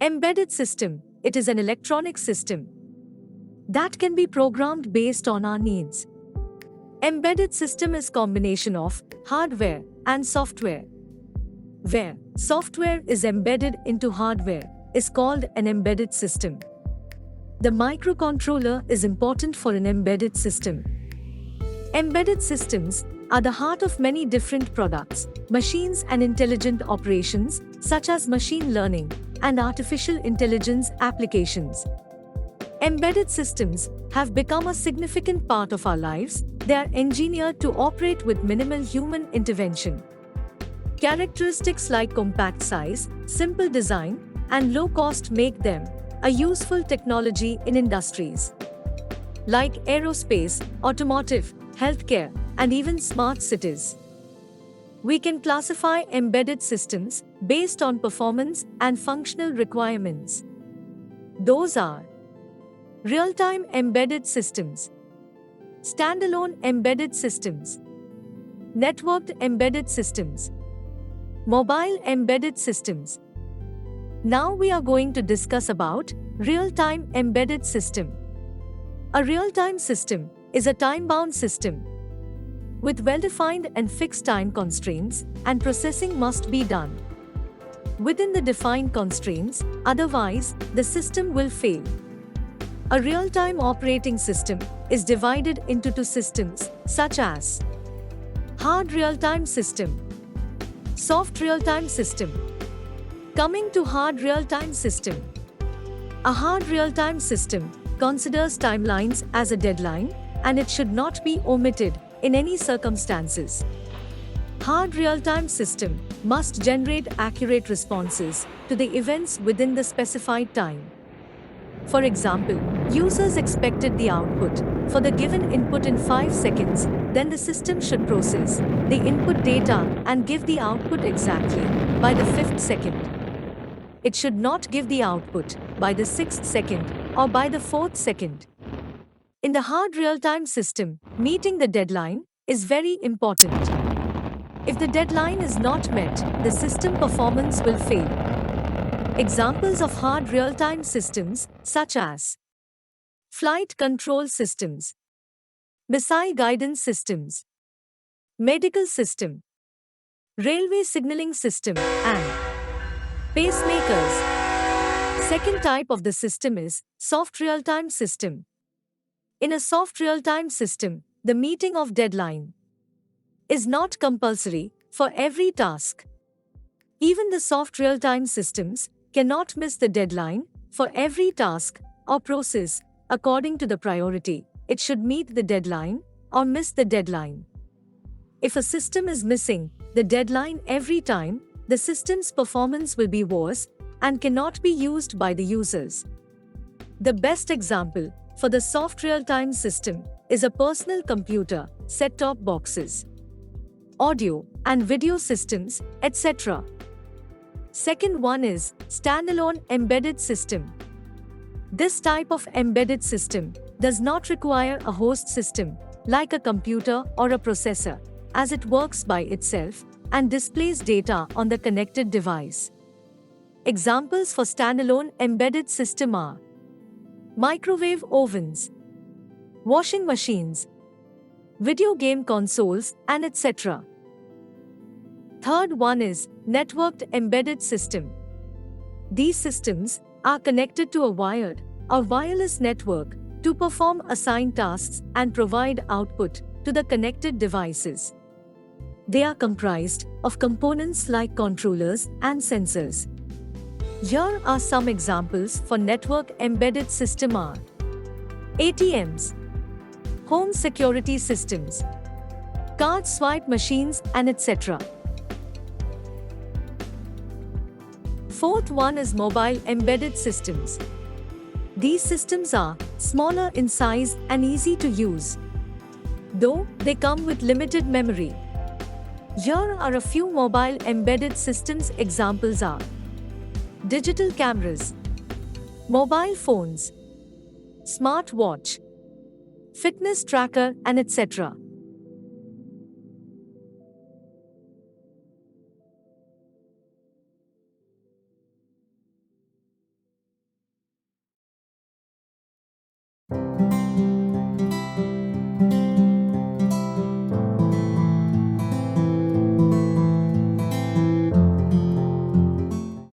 Embedded system. It is an electronic system that can be programmed based on our needs. Embedded system is combination of hardware and software. Where software is embedded into hardware is called an embedded system. The microcontroller is important for an embedded system. Embedded systems are the heart of many different products, machines and intelligent operations such as machine learning and artificial intelligence applications. Embedded systems have become a significant part of our lives. They are engineered to operate with minimal human intervention. Characteristics like compact size, simple design, and low cost make them a useful technology in industries like aerospace, automotive, healthcare, and even smart cities. We can classify embedded systems based on performance and functional requirements. Those are real-time embedded systems, standalone embedded systems, networked embedded systems, mobile embedded systems. Now we are going to discuss about real-time embedded system. A real-time system is a time-bound system with well-defined and fixed time constraints, and processing must be done within the defined constraints, otherwise the system will fail. A real-time operating system is divided into two systems such as hard real-time system, soft real-time system. Coming to hard real-time system. A hard real-time system considers timelines as a deadline, and it should not be omitted in any circumstances. Hard real-time system must generate accurate responses to the events within the specified time. For example, users expected the output for the given input in 5 seconds, then the system should process the input data and give the output exactly by the 5th second. It should not give the output by the 6th second or by the 4th second. In the hard real-time system, meeting the deadline is very important. If the deadline is not met, the system performance will fail. Examples of hard real-time systems such as flight control systems, missile guidance systems, medical system, railway signaling system, and pacemakers. Second type of the system is soft real-time system. In a soft real-time system, the meeting of deadline is not compulsory for every task. Even the soft real-time systems cannot miss the deadline for every task or process according to the priority. It should meet the deadline or miss the deadline. If a system is missing the deadline every time, the system's performance will be worse and cannot be used by the users. The best example for the soft real-time system is a personal computer, set-top boxes, audio and video systems, etc. Second one is standalone embedded system. This type of embedded system does not require a host system like a computer or a processor, as it works by itself and displays data on the connected device. Examples for standalone embedded system are microwave ovens, washing machines, video game consoles, and etc. Third one is networked embedded system. These systems are connected to a wired or wireless network to perform assigned tasks and provide output to the connected devices. They are comprised of components like controllers and sensors. Here are some examples for network embedded system are ATMs, home security systems, card swipe machines, and etc. Fourth one is mobile embedded systems. These systems are smaller in size and easy to use, though they come with limited memory. Here are a few mobile embedded systems examples are digital cameras, mobile phones, smart watch, fitness tracker, and etc.